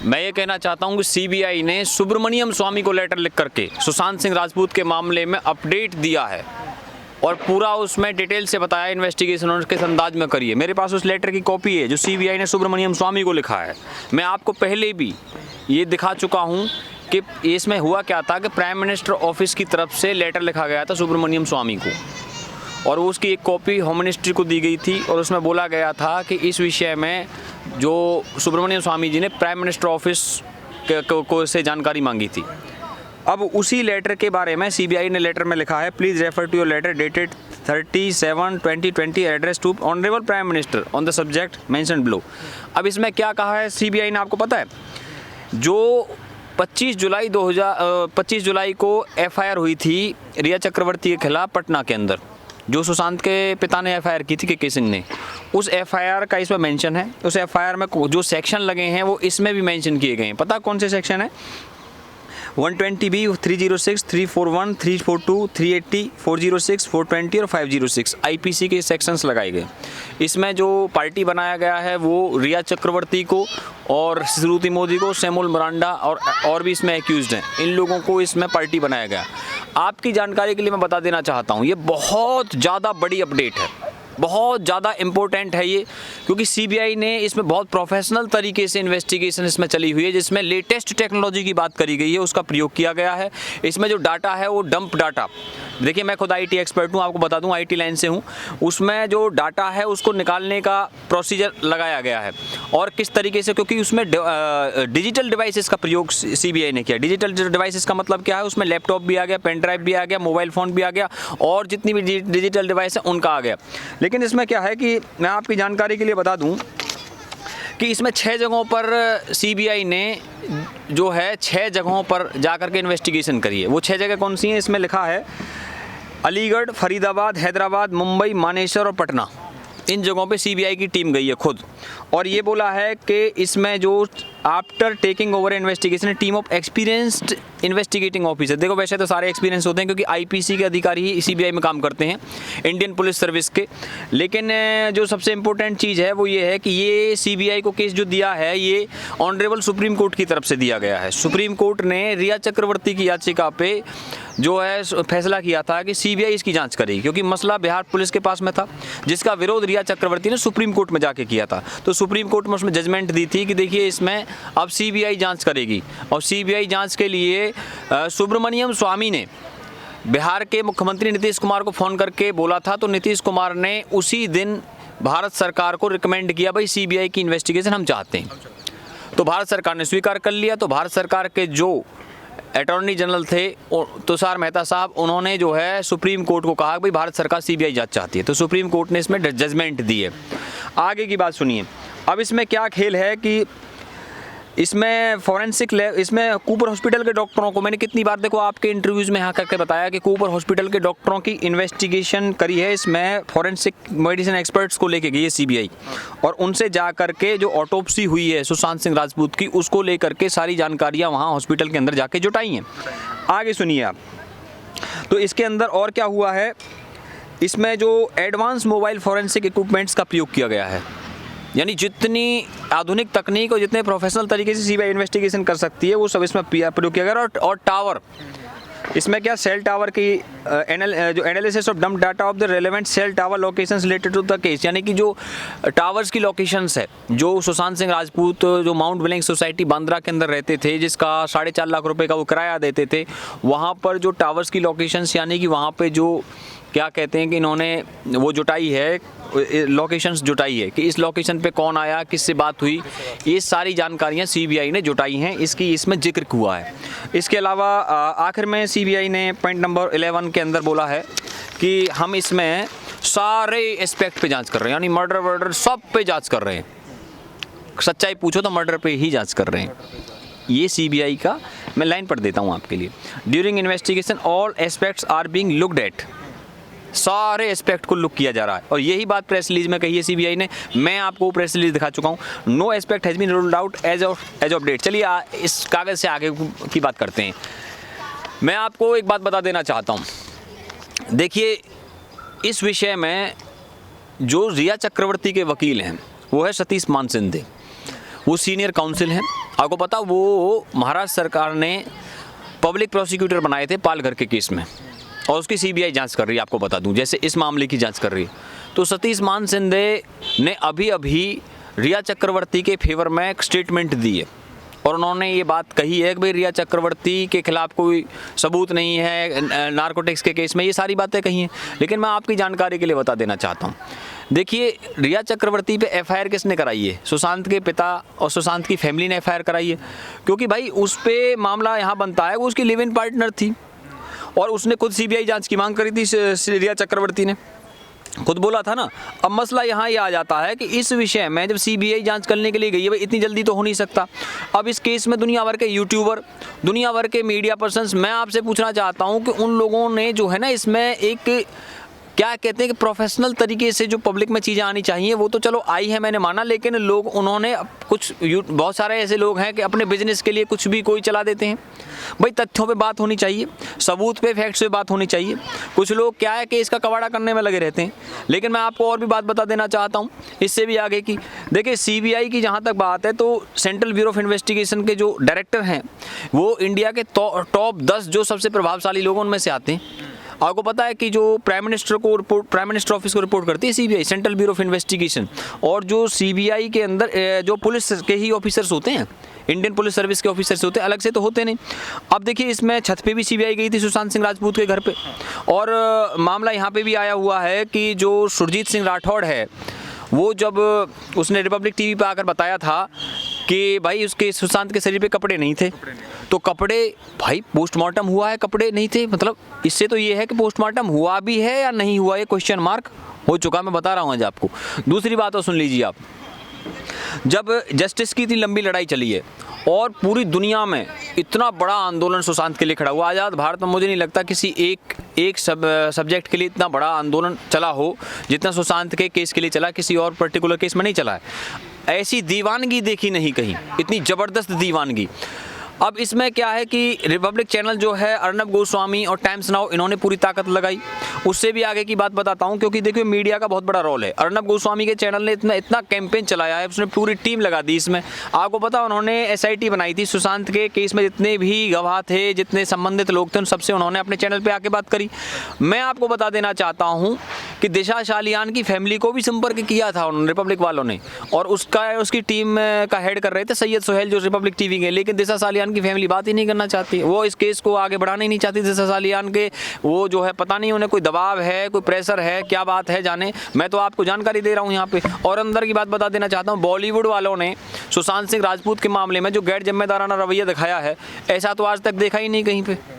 मैं ये कहना चाहता हूँ कि सीबीआई ने सुब्रमण्यम स्वामी को लेटर लिख करके सुशांत सिंह राजपूत के मामले में अपडेट दिया है और पूरा उसमें डिटेल से बताया, इन्वेस्टिगेशन उन्होंने किस अंदाज में करी है। मेरे पास उस लेटर की कॉपी है जो सीबीआई ने सुब्रमण्यम स्वामी को लिखा है। मैं आपको पहले भी ये दिखा चुका हूँ कि इसमें हुआ क्या था कि प्राइम मिनिस्टर ऑफिस की तरफ से लेटर लिखा गया था सुब्रमण्यम स्वामी को और उसकी एक कॉपी होम मिनिस्ट्री को दी गई थी और उसमें बोला गया था कि इस विषय में जो सुब्रमण्यम स्वामी जी ने प्राइम मिनिस्टर ऑफिस को से जानकारी मांगी थी। अब उसी लेटर के बारे में सीबीआई ने लेटर में लिखा है, please refer to your letter dated 37/2020 address to honourable prime minister on the subject mentioned below. अब इसमें क्या कहा है सीबीआई ने, आपको पता है? जो 25 जुलाई को एफआईआर हुई थी रिया चक्रवर्ती के खिलाफ पटना के अंदर, जो सुशांत के पिता ने एफआईआर की थी के सिंह ने, उस एफआईआर का इसमें मेंशन है। उस एफआईआर में जो सेक्शन लगे हैं वो इसमें भी मेंशन किए गए हैं। पता कौन से सेक्शन है? 120B, 306, 341, 342, 380, 406, 420 और 506 आईपीसी के सेक्शंस लगाए गए। इसमें जो पार्टी बनाया गया है वो रिया चक्रवर्ती को और श्रुति मोदी को, सैमुअल मिरांडा और भी इसमें एक्यूज्ड हैं, इन लोगों को इसमें पार्टी बनाया गया। आपकी जानकारी के लिए मैं बता देना चाहता हूँ, ये बहुत ज़्यादा बड़ी अपडेट है, बहुत ज़्यादा इम्पोर्टेंट है ये, क्योंकि सीबीआई ने इसमें बहुत प्रोफेशनल तरीके से इन्वेस्टिगेशन इसमें चली हुई है, जिसमें लेटेस्ट टेक्नोलॉजी की बात करी गई है, उसका प्रयोग किया गया है। इसमें जो डाटा है वो डंप डाटा, देखिए मैं खुद आईटी एक्सपर्ट हूँ, आपको बता दूँ आईटी लाइन से हूँ, उसमें जो डाटा है उसको निकालने का प्रोसीजर लगाया गया है और किस तरीके से, क्योंकि उसमें डिजिटल डिवाइसेस का प्रयोग सीबीआई ने किया। डिजिटल डिवाइसेस का मतलब क्या है? उसमें लैपटॉप भी आ गया, पेन ड्राइव भी आ गया, मोबाइल फ़ोन भी आ गया और जितनी भी डिजिटल डिवाइस है उनका आ गया। लेकिन इसमें क्या है कि मैं आपकी जानकारी के लिए बता दूं कि इसमें 6 जगहों पर सीबीआई ने जो है 6 जगहों पर जाकर के इन्वेस्टिगेशन करी है। वो 6 जगह कौन सी हैं? इसमें लिखा है अलीगढ़, फरीदाबाद, हैदराबाद, मुंबई, मानेसर और पटना। इन जगहों पे सीबीआई की टीम गई है खुद, और ये बोला है कि इसमें जो after taking over investigation team of experienced investigating officer, देखो वैसे तो सारे एक्सपीरियंस होते हैं क्योंकि आईपीसी के अधिकारी ही सीबीआई में काम करते हैं, इंडियन पुलिस सर्विस के। लेकिन जो सबसे इम्पोर्टेंट चीज़ है वो ये है कि ये सीबीआई को केस जो दिया है ये ऑनरेबल सुप्रीम कोर्ट की तरफ से दिया गया है। सुप्रीम कोर्ट ने रिया चक्रवर्ती की याचिका पे जो है फैसला किया था कि सीबीआई इसकी जांच करेगी, क्योंकि मसला बिहार पुलिस के पास में था, जिसका विरोध रिया चक्रवर्ती ने सुप्रीम कोर्ट में जाके किया था। तो सुप्रीम कोर्ट में उसमें जजमेंट दी थी कि देखिए इसमें अब सीबीआई जांच करेगी, और सीबीआई जांच के लिए सुब्रमण्यम स्वामी ने बिहार के मुख्यमंत्री नीतीश कुमार को फ़ोन करके बोला था, तो नीतीश कुमार ने उसी दिन भारत सरकार को रिकमेंड किया, भाई सीबीआई की इन्वेस्टिगेशन हम चाहते हैं। तो भारत सरकार ने स्वीकार कर लिया। तो भारत सरकार के जो अटॉर्नी जनरल थे तुषार मेहता साहब, उन्होंने जो है सुप्रीम कोर्ट को कहा कि भाई भारत सरकार सीबीआई जांच चाहती है, तो सुप्रीम कोर्ट ने इसमें जजमेंट दी है। आगे की बात सुनिए। अब इसमें क्या खेल है कि इसमें फॉरेंसिक लैब, इसमें कूपर हॉस्पिटल के डॉक्टरों को मैंने कितनी बार देखो आपके इंटरव्यूज़ में यहाँ करके बताया कि कूपर हॉस्पिटल के डॉक्टरों की इन्वेस्टिगेशन करी है। इसमें फॉरेंसिक मेडिसिन एक्सपर्ट्स को लेके गई है सीबीआई, और उनसे जा करके जो ऑटोप्सी हुई है सुशांत सिंह राजपूत की, उसको लेकर के सारी जानकारियाँ वहाँ हॉस्पिटल के अंदर जाके जुटाई हैं। आगे सुनिए आप। तो इसके अंदर और क्या हुआ है, इसमें जो एडवांस मोबाइल फॉरेंसिक इक्विपमेंट्स का प्रयोग किया गया है, यानी जितनी आधुनिक तकनीक और जितने प्रोफेशनल तरीके से सीबीआई इन्वेस्टिगेशन कर सकती है वो सब इसमें प्रयोग किया गया। और टावर, इसमें क्या सेल टावर की जो analysis of dump data of the relevant cell tower locations related to the case, यानी कि जो टावर्स की लोकेशंस है, जो सुशांत सिंह राजपूत जो माउंट ब्लैंक सोसाइटी बांद्रा के अंदर रहते थे, जिसका 4.5 लाख रुपए का वो किराया देते थे, वहाँ पर जो टावर्स की लोकेशंस, यानी कि वहाँ पे जो क्या कहते हैं कि इन्होंने वो जुटाई है, लोकेशंस जुटाई है कि इस लोकेशन पे कौन आया, किससे बात हुई, ये सारी जानकारियाँ सीबीआई ने जुटाई हैं, इसकी इसमें जिक्र हुआ है। इसके अलावा आखिर में सीबीआई ने पॉइंट नंबर 11 के अंदर बोला है कि हम इसमें सारे एस्पेक्ट पे जांच कर रहे हैं, यानी मर्डर सब पे जांच कर रहे हैं। सच्चाई पूछो तो मर्डर पे ही जांच कर रहे हैं। ये सीबीआई का मैं लाइन पढ़ देता हूँ आपके लिए। During investigation all aspects are being looked at, सारे एस्पेक्ट को लुक किया जा रहा है, और यही बात प्रेस रिलीज में कही है सीबीआई ने। मैं आपको प्रेस रिलीज दिखा चुका हूँ। No aspect has been ruled out as of date. चलिए इस कागज़ से आगे की बात करते हैं। मैं आपको एक बात बता देना चाहता हूँ, देखिए इस विषय में जो रिया चक्रवर्ती के वकील हैं वो है सतीश मान सिंधे, वो सीनियर काउंसिल हैं आपको पता, वो महाराष्ट्र सरकार ने पब्लिक प्रोसिक्यूटर बनाए थे पालघर के केस में, और उसकी सीबीआई जांच कर रही है। आपको बता दूं, जैसे इस मामले की जांच कर रही है। तो सतीश मान सिंधे ने अभी अभी रिया चक्रवर्ती के फेवर में एक स्टेटमेंट दी है, और उन्होंने ये बात कही है कि भाई रिया चक्रवर्ती के खिलाफ कोई सबूत नहीं है नारकोटिक्स के केस में, ये सारी बातें कही हैं। लेकिन मैं आपकी जानकारी के लिए बता देना चाहता हूँ, देखिए रिया चक्रवर्ती पे एफआईआर किसने कराई है? सुशांत के पिता और सुशांत की फैमिली ने एफआईआर कराई है, क्योंकि भाई उस पे मामला यहाँ बनता है, वो उसकी लिव इन पार्टनर थी, और उसने खुद सीबीआई जांच की मांग करी थी। रिया चक्रवर्ती ने खुद बोला था ना। अब मसला यहाँ ये आ जाता है कि इस विषय में जब सीबीआई जांच करने के लिए गई है, भाई इतनी जल्दी तो हो नहीं सकता। अब इस केस में दुनिया भर के यूट्यूबर, दुनिया भर के मीडिया पर्सन्स, मैं आपसे पूछना चाहता हूँ कि उन लोगों ने जो है ना इसमें एक क्या कहते हैं कि प्रोफेशनल तरीके से जो पब्लिक में चीज़ें आनी चाहिए वो तो चलो आई है, मैंने माना, लेकिन लोग उन्होंने कुछ बहुत सारे ऐसे लोग हैं कि अपने बिजनेस के लिए कुछ भी कोई चला देते हैं। भाई तथ्यों पे बात होनी चाहिए, सबूत पे, फैक्ट्स पे बात होनी चाहिए। कुछ लोग क्या है कि इसका कवाड़ा करने में लगे रहते हैं। लेकिन मैं आपको और भी बात बता देना चाहता हूँ इससे भी आगे की। देखिए सीबीआई की जहाँ तक बात है तो सेंट्रल ब्यूरो ऑफ इन्वेस्टिगेशन के जो डायरेक्टर हैं वो इंडिया के टॉप 10 जो सबसे प्रभावशाली लोगों उनमें से आते हैं। आपको पता है कि जो प्राइम मिनिस्टर ऑफिस को रिपोर्ट करती है CBI, central bureau of investigation, और जो सीबीआई के अंदर जो पुलिस के ही ऑफिसर्स होते हैं, इंडियन पुलिस सर्विस के ऑफिसर्स होते हैं, अलग से तो होते नहीं। अब देखिए इसमें छत पे भी सीबीआई गई थी सुशांत सिंह राजपूत के घर पे, और मामला यहाँ पे भी आया हुआ है कि जो सुरजीत सिंह राठौड़ है वो जब उसने रिपब्लिक टीवी पे आकर बताया था कि भाई उसके सुशांत के शरीर पे कपड़े नहीं थे, तो कपड़े भाई पोस्टमार्टम हुआ है, कपड़े नहीं थे, मतलब इससे तो ये है कि पोस्टमार्टम हुआ भी है या नहीं हुआ, ये क्वेश्चन मार्क हो चुका, मैं बता रहा हूँ आज आपको। दूसरी बात और सुन लीजिए आप, जब जस्टिस की इतनी लंबी लड़ाई चली है और पूरी दुनिया में इतना बड़ा आंदोलन सुशांत के लिए खड़ा हुआ, आज़ाद भारत में मुझे नहीं लगता किसी एक सब्जेक्ट के लिए इतना बड़ा आंदोलन चला हो जितना सुशांत के केस के लिए चला, किसी और पर्टिकुलर केस में नहीं चला है। ऐसी दीवानगी देखी नहीं कहीं, इतनी ज़बरदस्त दीवानगी। अब इसमें क्या है कि रिपब्लिक चैनल जो है, अर्नब गोस्वामी और टाइम्स नाउ, इन्होंने पूरी ताकत लगाई। उससे भी आगे की बात बताता हूं, क्योंकि देखिए मीडिया का बहुत बड़ा रोल है। अर्नब गोस्वामी के चैनल ने इतना कैंपेन चलाया है, उसने पूरी टीम लगा दी इसमें। आपको पता, उन्होंने एसआईटी बनाई थी सुशांत के केस में, जितने भी गवाह थे, जितने संबंधित लोग थे, उन सबसे उन्होंने अपने चैनल पर आके बात करी। मैं आपको बता देना चाहता हूँ कि दिशा सालियान की फैमिली को भी संपर्क किया था उन्होंने, रिपब्लिक वालों ने, और उसकी टीम का हेड कर रहे थे सैयद सोहेल जो रिपब्लिक टीवी के। लेकिन दिशा सालियान की फैमिली बात ही नहीं करना चाहती, वो इस केस को आगे बढ़ाना ही नहीं चाहती। दिशा सालियान के वो जो है, पता नहीं उन्हें कोई दबाव है, कोई प्रेशर है, क्या बात है जाने। मैं तो आपको जानकारी दे रहा हूँ यहाँ पे। और अंदर की बात बता देना चाहता हूँ, बॉलीवुड वालों ने सुशांत सिंह राजपूत के मामले में जो गैर जिम्मेदाराना रवैया दिखाया है, ऐसा तो आज तक देखा ही नहीं कहीं पे।